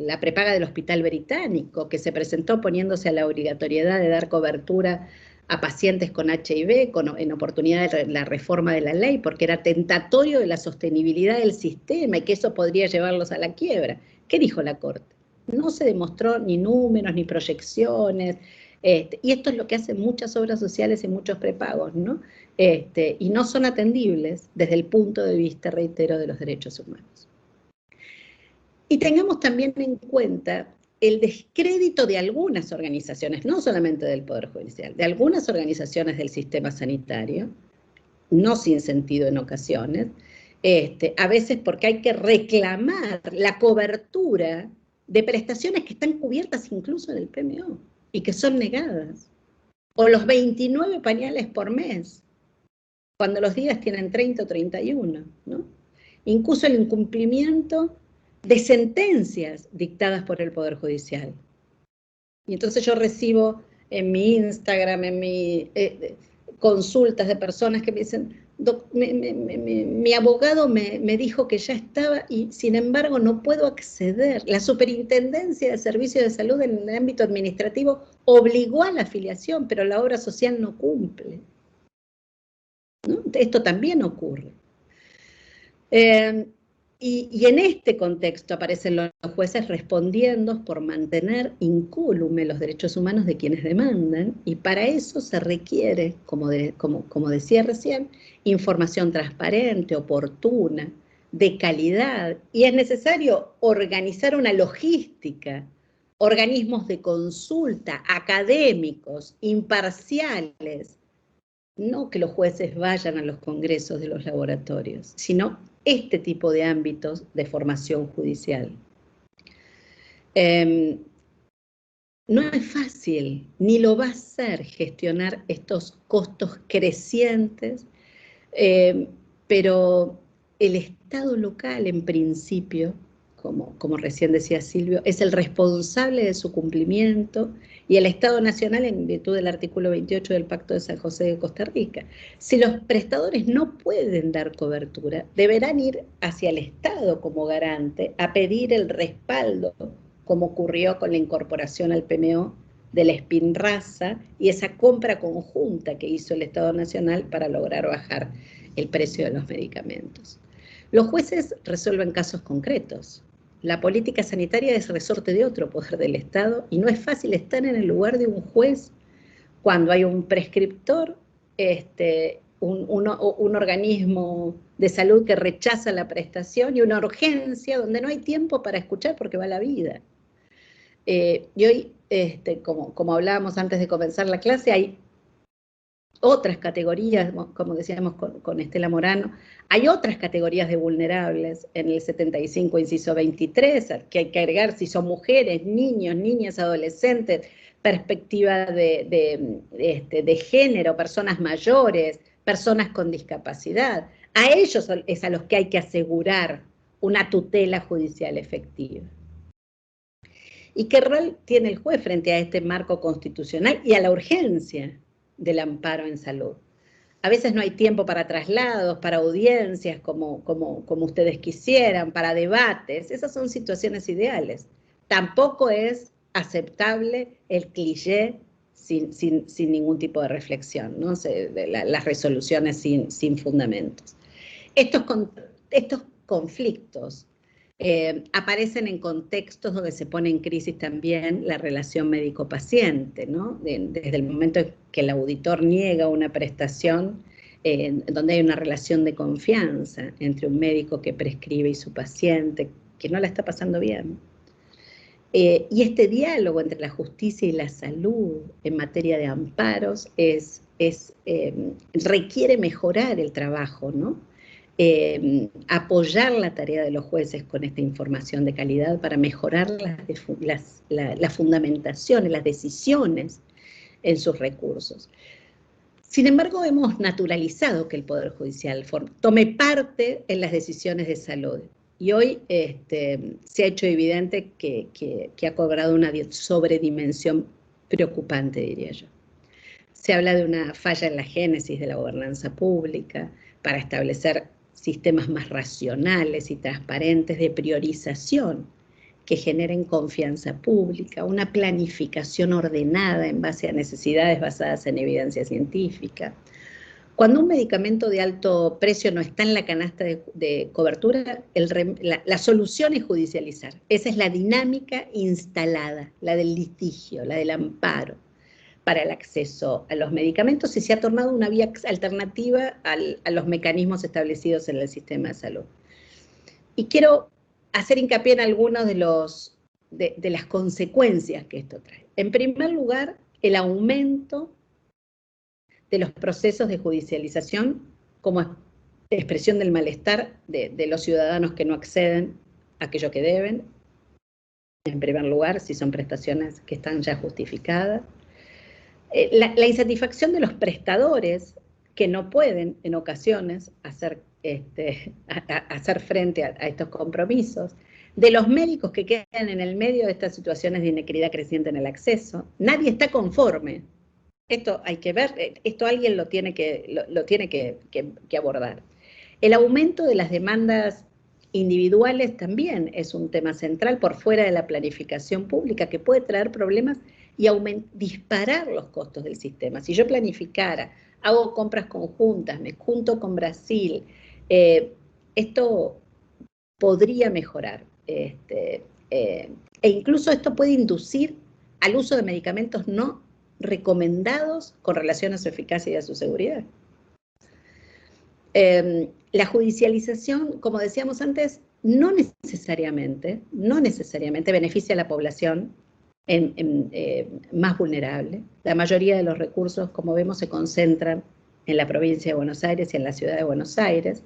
la prepaga del Hospital Británico, que se presentó oponiéndose a la obligatoriedad de dar cobertura a pacientes con HIV en oportunidad de la reforma de la ley, porque era tentatorio de la sostenibilidad del sistema y que eso podría llevarlos a la quiebra. ¿Qué dijo la Corte? No se demostró ni números ni proyecciones, y esto es lo que hacen muchas obras sociales y muchos prepagos, ¿no? Y no son atendibles desde el punto de vista, reitero, de los derechos humanos. Y tengamos también en cuenta el descrédito de algunas organizaciones, no solamente del Poder Judicial, de algunas organizaciones del sistema sanitario, no sin sentido en ocasiones, a veces porque hay que reclamar la cobertura de prestaciones que están cubiertas incluso en el PMO y que son negadas, o los 29 pañales por mes, cuando los días tienen 30 o 31, ¿no? Incluso el incumplimiento de sentencias dictadas por el Poder Judicial. Y entonces yo recibo en mi Instagram, en mi consultas de personas que me dicen, mi abogado me dijo que ya estaba y sin embargo no puedo acceder. La Superintendencia de Servicios de Salud en el ámbito administrativo obligó a la afiliación, pero la obra social no cumple, ¿no? Esto también ocurre. Y en este contexto aparecen los jueces respondiendo por mantener incólume los derechos humanos de quienes demandan, y para eso se requiere, como decía recién, información transparente, oportuna, de calidad, y es necesario organizar una logística, organismos de consulta, académicos, imparciales, no que los jueces vayan a los congresos de los laboratorios, sino este tipo de ámbitos de formación judicial. No es fácil, ni lo va a ser gestionar estos costos crecientes, pero el Estado local, en principio, como recién decía Silvio, es el responsable de su cumplimiento, y el Estado Nacional en virtud del artículo 28 del Pacto de San José de Costa Rica. Si los prestadores no pueden dar cobertura, deberán ir hacia el Estado como garante a pedir el respaldo, como ocurrió con la incorporación al PMO de la Spinraza y esa compra conjunta que hizo el Estado Nacional para lograr bajar el precio de los medicamentos. Los jueces resuelven casos concretos. La política sanitaria es resorte de otro poder del Estado y no es fácil estar en el lugar de un juez cuando hay un prescriptor, un organismo de salud que rechaza la prestación y una urgencia donde no hay tiempo para escuchar porque va la vida. Y hoy, como hablábamos antes de comenzar la clase, hay otras categorías, como decíamos con Estela Morano, hay otras categorías de vulnerables en el 75, inciso 23, que hay que agregar si son mujeres, niños, niñas, adolescentes, perspectiva de género, personas mayores, personas con discapacidad. A ellos es a los que hay que asegurar una tutela judicial efectiva. ¿Y qué rol tiene el juez frente a este marco constitucional y a la urgencia del amparo en salud? A veces no hay tiempo para traslados, para audiencias como ustedes quisieran, para debates. Esas son situaciones ideales. Tampoco es aceptable el cliché sin ningún tipo de reflexión, ¿no? Las resoluciones sin fundamentos. Estos conflictos aparecen en contextos donde se pone en crisis también la relación médico-paciente, ¿no? Desde el momento en que el auditor niega una prestación, donde hay una relación de confianza entre un médico que prescribe y su paciente, que no la está pasando bien. Y este diálogo entre la justicia y la salud en materia de amparos requiere mejorar el trabajo, ¿no? Apoyar la tarea de los jueces con esta información de calidad para mejorar la fundamentación y las decisiones en sus recursos. Sin embargo, hemos naturalizado que el Poder Judicial tome parte en las decisiones de salud. Y hoy se ha hecho evidente que ha cobrado una sobredimensión preocupante, diría yo. Se habla de una falla en la génesis de la gobernanza pública para establecer sistemas más racionales y transparentes de priorización que generen confianza pública, una planificación ordenada en base a necesidades basadas en evidencia científica. Cuando un medicamento de alto precio no está en la canasta de cobertura, la solución es judicializar. Esa es la dinámica instalada, la del litigio, la del amparo para el acceso a los medicamentos, y se ha tornado una vía alternativa a los mecanismos establecidos en el sistema de salud. Y quiero hacer hincapié en algunos de las consecuencias que esto trae. En primer lugar, el aumento de los procesos de judicialización como expresión del malestar de los ciudadanos que no acceden a aquello que deben. En primer lugar, si son prestaciones que están ya justificadas. La insatisfacción de los prestadores que no pueden, en ocasiones, hacer frente a estos compromisos. De los médicos que quedan en el medio de estas situaciones de inequidad creciente en el acceso. Nadie está conforme. Esto hay que ver, esto alguien lo tiene que abordar. El aumento de las demandas individuales también es un tema central por fuera de la planificación pública que puede traer problemas y disparar los costos del sistema. Si yo planificara, hago compras conjuntas, me junto con Brasil, esto podría mejorar. E incluso esto puede inducir al uso de medicamentos no recomendados con relación a su eficacia y a su seguridad. La judicialización, como decíamos antes, no necesariamente beneficia a la población más vulnerable. La mayoría de los recursos, como vemos, se concentran en la provincia de Buenos Aires y en la ciudad de Buenos Aires,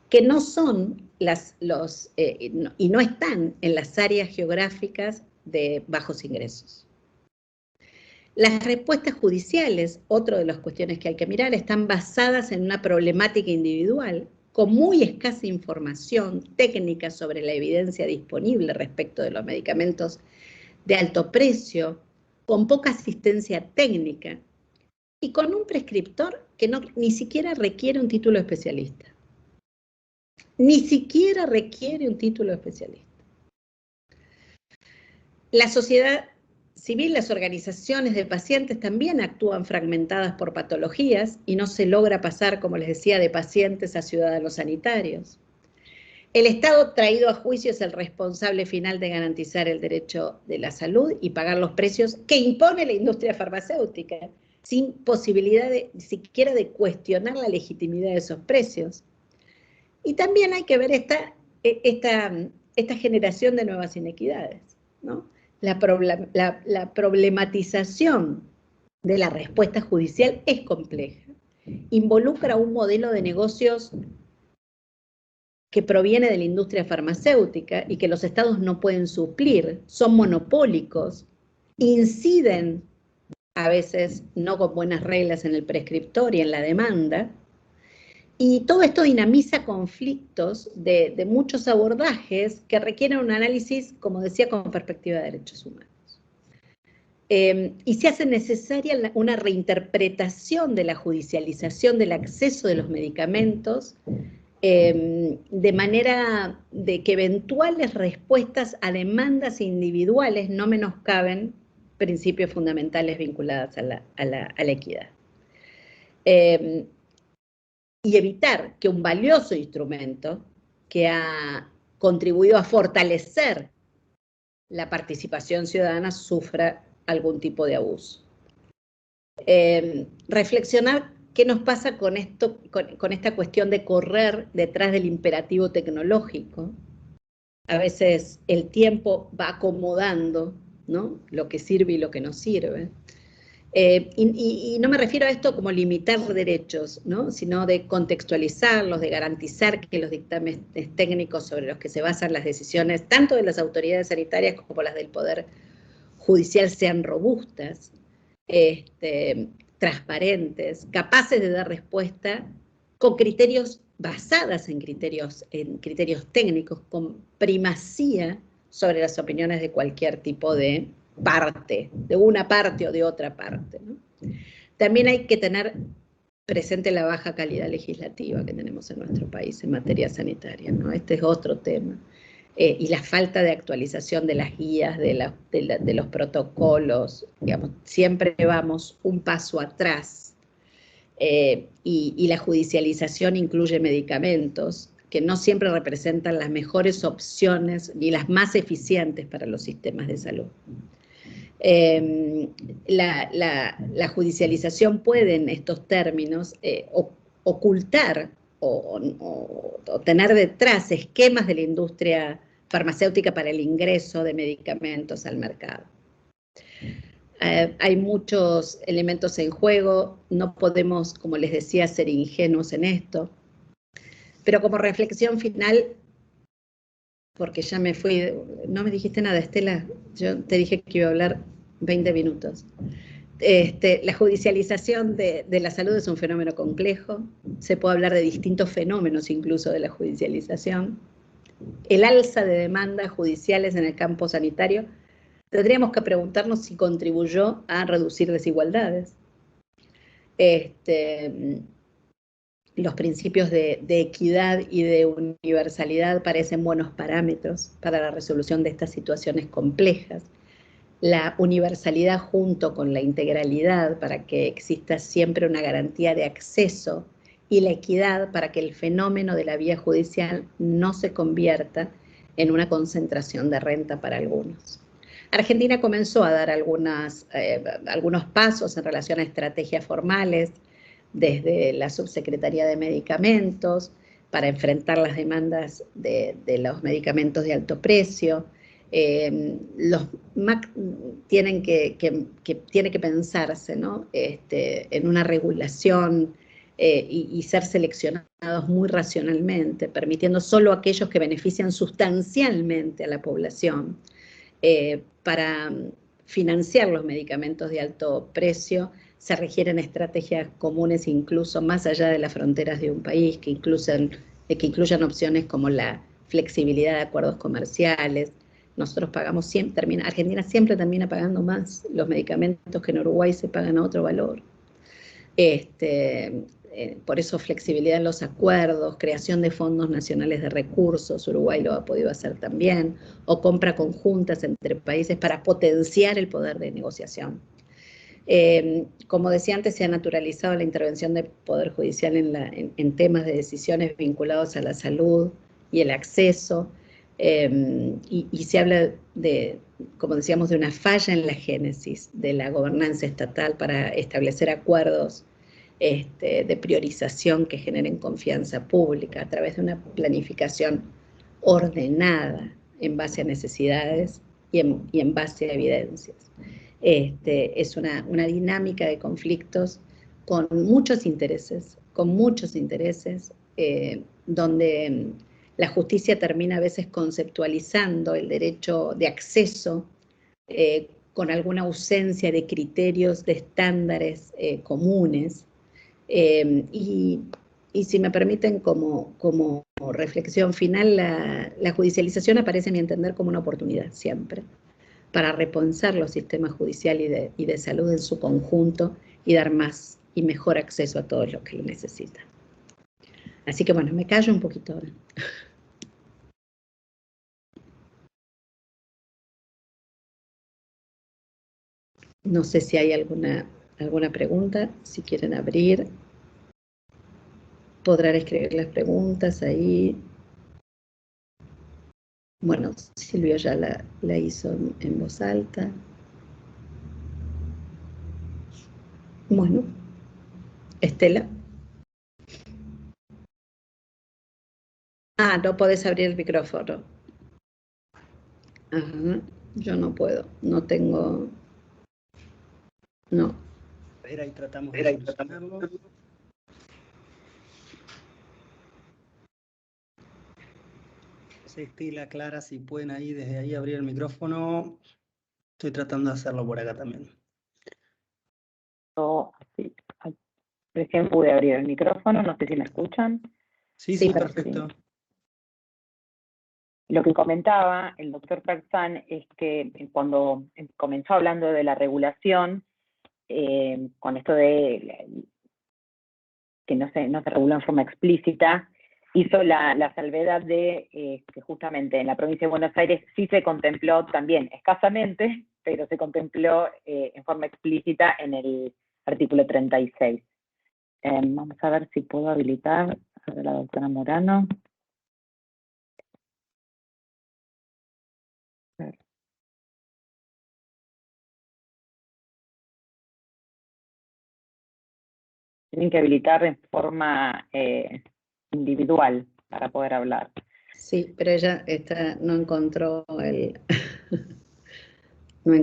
que no son y no están en las áreas geográficas de bajos ingresos. Las respuestas judiciales, otra de las cuestiones que hay que mirar, están basadas en una problemática individual, con muy escasa información técnica sobre la evidencia disponible respecto de los medicamentos de alto precio, con poca asistencia técnica y con un prescriptor que ni siquiera requiere un título especialista. Ni siquiera requiere un título especialista. La sociedad civil, las organizaciones de pacientes también actúan fragmentadas por patologías y no se logra pasar, como les decía, de pacientes a ciudadanos sanitarios. El Estado traído a juicio es el responsable final de garantizar el derecho de la salud y pagar los precios que impone la industria farmacéutica, sin posibilidad siquiera de cuestionar la legitimidad de esos precios. Y también hay que ver esta generación de nuevas inequidades, ¿no? La problematización de la respuesta judicial es compleja. Involucra un modelo de negocios que proviene de la industria farmacéutica y que los estados no pueden suplir, son monopólicos, inciden a veces no con buenas reglas en el prescriptor y en la demanda, y todo esto dinamiza conflictos de muchos abordajes que requieren un análisis, como decía, con perspectiva de derechos humanos. Y se hace necesaria una reinterpretación de la judicialización del acceso de los medicamentos, de manera de que eventuales respuestas a demandas individuales no menoscaben principios fundamentales vinculados a la equidad. Y evitar que un valioso instrumento que ha contribuido a fortalecer la participación ciudadana sufra algún tipo de abuso. Reflexionar qué nos pasa con esta cuestión de correr detrás del imperativo tecnológico. A veces el tiempo va acomodando, ¿no?, lo que sirve y lo que no sirve. Y no me refiero a esto como limitar derechos, ¿no?, sino de contextualizarlos, de garantizar que los dictámenes técnicos sobre los que se basan las decisiones, tanto de las autoridades sanitarias como las del Poder Judicial, sean robustas, transparentes, capaces de dar respuesta con criterios basadas en criterios técnicos, con primacía sobre las opiniones de cualquier tipo de parte, de una parte o de otra parte, ¿no? También hay que tener presente la baja calidad legislativa que tenemos en nuestro país en materia sanitaria, ¿no? Este es otro tema. Y la falta de actualización de las guías, de los protocolos, digamos, siempre vamos un paso atrás. Y la judicialización incluye medicamentos que no siempre representan las mejores opciones ni las más eficientes para los sistemas de salud. La judicialización puede, en estos términos, ocultar o tener detrás esquemas de la industria farmacéutica para el ingreso de medicamentos al mercado. Hay muchos elementos en juego, no podemos, como les decía, ser ingenuos en esto, pero como reflexión final, porque ya me fui, no me dijiste nada, Estela, yo te dije que iba a hablar 20 minutos. La judicialización de la salud es un fenómeno complejo, se puede hablar de distintos fenómenos incluso de la judicialización. El alza de demandas judiciales en el campo sanitario, tendríamos que preguntarnos si contribuyó a reducir desigualdades. Los principios de equidad y de universalidad parecen buenos parámetros para la resolución de estas situaciones complejas. La universalidad junto con la integralidad para que exista siempre una garantía de acceso y la equidad para que el fenómeno de la vía judicial no se convierta en una concentración de renta para algunos. Argentina comenzó a dar algunos pasos en relación a estrategias formales desde la Subsecretaría de Medicamentos para enfrentar las demandas de los medicamentos de alto precio. Los MAC tiene que pensarse, ¿no?, en una regulación y ser seleccionados muy racionalmente, permitiendo solo aquellos que benefician sustancialmente a la población. Para financiar los medicamentos de alto precio se requieren estrategias comunes incluso más allá de las fronteras de un país, que incluyan opciones como la flexibilidad de acuerdos comerciales. Nosotros pagamos siempre, Argentina siempre termina pagando más los medicamentos que en Uruguay se pagan a otro valor. Por eso flexibilidad en los acuerdos, creación de fondos nacionales de recursos, Uruguay lo ha podido hacer también, o compra conjuntas entre países para potenciar el poder de negociación. Como decía antes, se ha naturalizado la intervención del Poder Judicial en temas de decisiones vinculados a la salud y el acceso, y se habla de, como decíamos, de una falla en la génesis de la gobernanza estatal para establecer acuerdos de priorización que generen confianza pública a través de una planificación ordenada en base a necesidades y en base a evidencias. Es una dinámica de conflictos con muchos intereses, donde la justicia termina a veces conceptualizando el derecho de acceso con alguna ausencia de criterios, de estándares comunes. Y si me permiten, como reflexión final, la judicialización aparece, a mi entender, como una oportunidad siempre para repensar los sistemas judicial y de salud en su conjunto y dar más y mejor acceso a todos los que lo necesitan. Así que bueno, me callo un poquito ahora. No sé si hay alguna pregunta, si quieren abrir. Podrán escribir las preguntas ahí. Bueno, Silvio ya la hizo en voz alta. Bueno, Estela. Ah, no podés abrir el micrófono. Ajá, yo no puedo, no tengo... No. A ver, ahí tratamos de solucionarlo. No sé, Estela, Clara, si pueden ahí desde ahí abrir el micrófono. Estoy tratando de hacerlo por acá también. Sí. Recién pude abrir el micrófono, no sé si me escuchan. Sí, perfecto. Lo que comentaba el doctor Farzán es que cuando comenzó hablando de la regulación, con esto de que no se regula en forma explícita, hizo la salvedad de que justamente en la provincia de Buenos Aires sí se contempló también escasamente, pero se contempló en forma explícita en el artículo 36. Vamos a ver si puedo habilitar a la doctora Morano. Tienen que habilitar en forma individual para poder hablar. Sí, pero ella no encontró no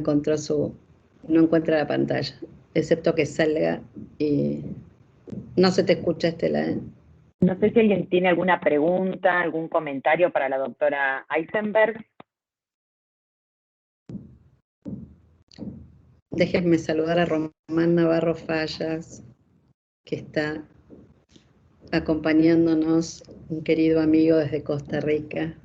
encuentra la pantalla, excepto que salga y no se te escucha, Estela, ¿eh? No sé si alguien tiene alguna pregunta, algún comentario para la doctora Eisenberg. Déjenme saludar a Román Navarro Fallas, que está acompañándonos, un querido amigo desde Costa Rica.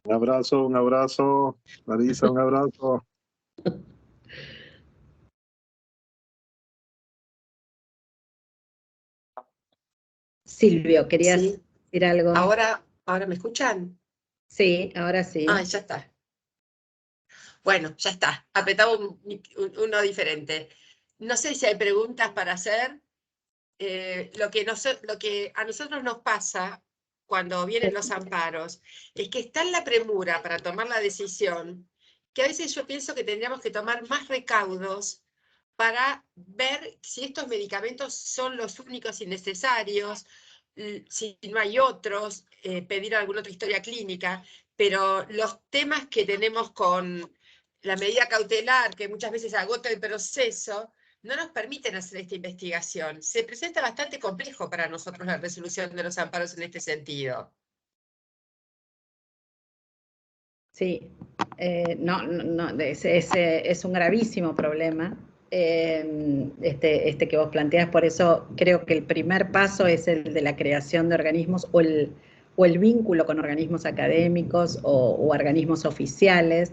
Un abrazo, Larisa, un abrazo. Silvio, ¿querías decir algo? ¿Ahora me escuchan? Sí, ahora sí. Ah, ya está. Bueno, ya está. Apretaba uno diferente. No sé si hay preguntas para hacer. Lo que a nosotros nos pasa cuando vienen los amparos es que está en la premura para tomar la decisión, que a veces yo pienso que tendríamos que tomar más recaudos para ver si estos medicamentos son los únicos y necesarios, si no hay otros, pedir alguna otra historia clínica, pero los temas que tenemos con la medida cautelar, que muchas veces agota el proceso, no nos permiten hacer esta investigación. Se presenta bastante complejo para nosotros la resolución de los amparos en este sentido. Sí, ese es un gravísimo problema, este que vos planteás, por eso creo que el primer paso es el de la creación de organismos o el vínculo con organismos académicos o organismos oficiales.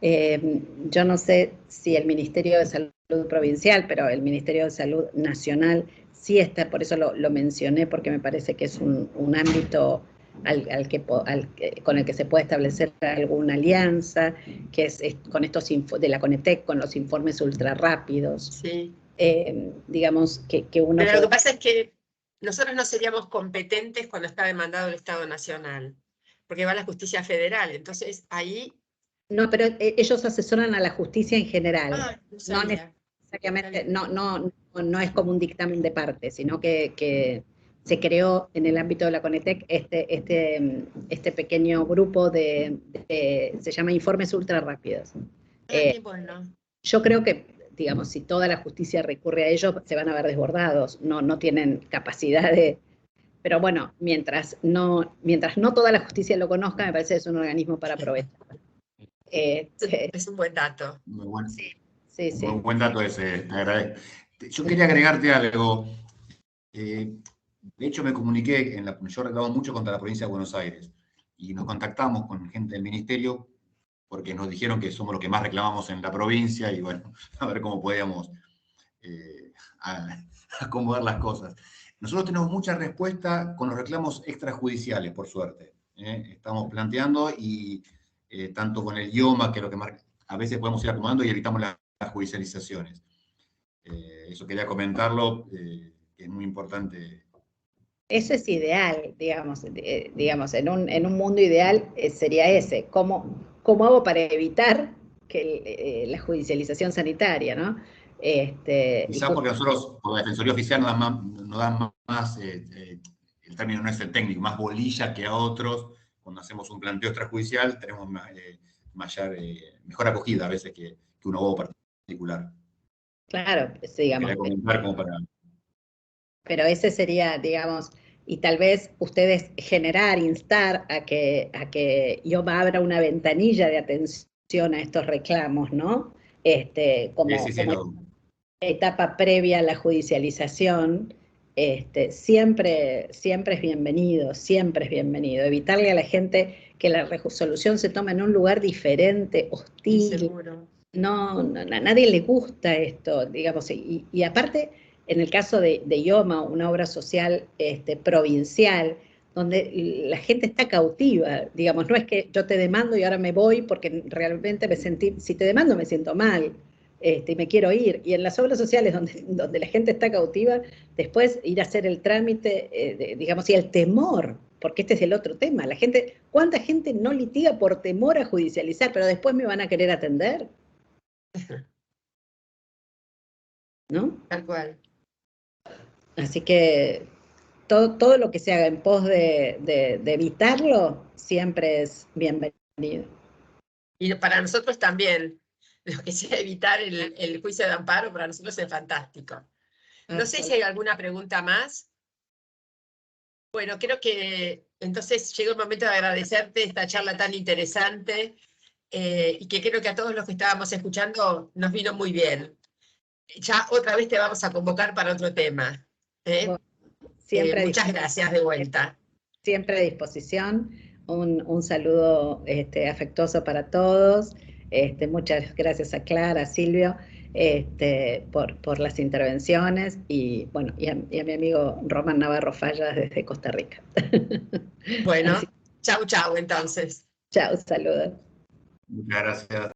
Yo no sé si el Ministerio de Salud Provincial, pero el Ministerio de Salud Nacional sí está, por eso lo mencioné, porque me parece que es un ámbito con el que se puede establecer alguna alianza, que es con estos de la Conetec, con los informes ultra rápidos. Sí. Digamos que uno... Pero lo que pasa es que nosotros no seríamos competentes cuando está demandado el Estado Nacional, porque va a la justicia federal, entonces ahí... No, pero ellos asesoran a la justicia en general. No sabía. No necesariamente, no es como un dictamen de parte, sino que se creó en el ámbito de la Conetec este pequeño grupo se llama informes ultra rápidos. Bueno. Yo creo que, digamos, si toda la justicia recurre a ellos, se van a ver desbordados, no tienen capacidad de... Pero bueno, mientras no toda la justicia lo conozca, me parece que es un organismo para aprovechar. Es un buen dato. Muy bueno. Sí. Muy buen dato ese, te agradezco. Yo quería agregarte algo. De hecho, me comuniqué, yo reclamo mucho contra la provincia de Buenos Aires, y nos contactamos con gente del ministerio, porque nos dijeron que somos los que más reclamamos en la provincia, y bueno, a ver cómo podíamos acomodar las cosas. Nosotros tenemos mucha respuesta con los reclamos extrajudiciales, por suerte. Estamos planteando, y tanto con el IOMA, que es lo que marca, a veces podemos ir acomodando y evitamos las judicializaciones. Eso quería comentarlo, que es muy importante. Eso es ideal, digamos, en un mundo ideal sería ese, ¿cómo hago para evitar que la judicialización sanitaria, ¿no? Quizás porque nosotros, por la Defensoría Oficial, nos dan más el término no es el técnico, más bolilla que a otros. Cuando hacemos un planteo extrajudicial tenemos mejor acogida a veces que un abogado particular. Claro, digamos. Quería comentar como para... Pero ese sería, digamos, y tal vez ustedes instar a que IOMA abra una ventanilla de atención a estos reclamos, ¿no? Como etapa previa a la judicialización, siempre es bienvenido, siempre es bienvenido. Evitarle a la gente que la resolución se tome en un lugar diferente, hostil. Seguro. No, a nadie le gusta esto, digamos, y aparte, en el caso de IOMA, una obra social provincial, donde la gente está cautiva, digamos, no es que yo te demando y ahora me voy porque realmente si te demando me siento mal, y me quiero ir. Y en las obras sociales donde la gente está cautiva, después ir a hacer el trámite, digamos, y el temor, porque este es el otro tema, ¿cuánta gente no litiga por temor a judicializar, pero después me van a querer atender? ¿No? Tal cual. Así que todo lo que se haga en pos de evitarlo siempre es bienvenido. Y para nosotros también, lo que sea evitar el juicio de amparo, para nosotros es fantástico. No sé si hay alguna pregunta más. Bueno, creo que entonces llegó el momento de agradecerte esta charla tan interesante y que creo que a todos los que estábamos escuchando nos vino muy bien. Ya otra vez te vamos a convocar para otro tema. Bueno, siempre muchas gracias de vuelta. Siempre a disposición. Un saludo afectuoso para todos. Muchas gracias a Clara, a Silvio, por las intervenciones y, bueno, y a mi amigo Román Navarro Fallas desde Costa Rica. Bueno, chau entonces. Chau, saludos. Muchas gracias.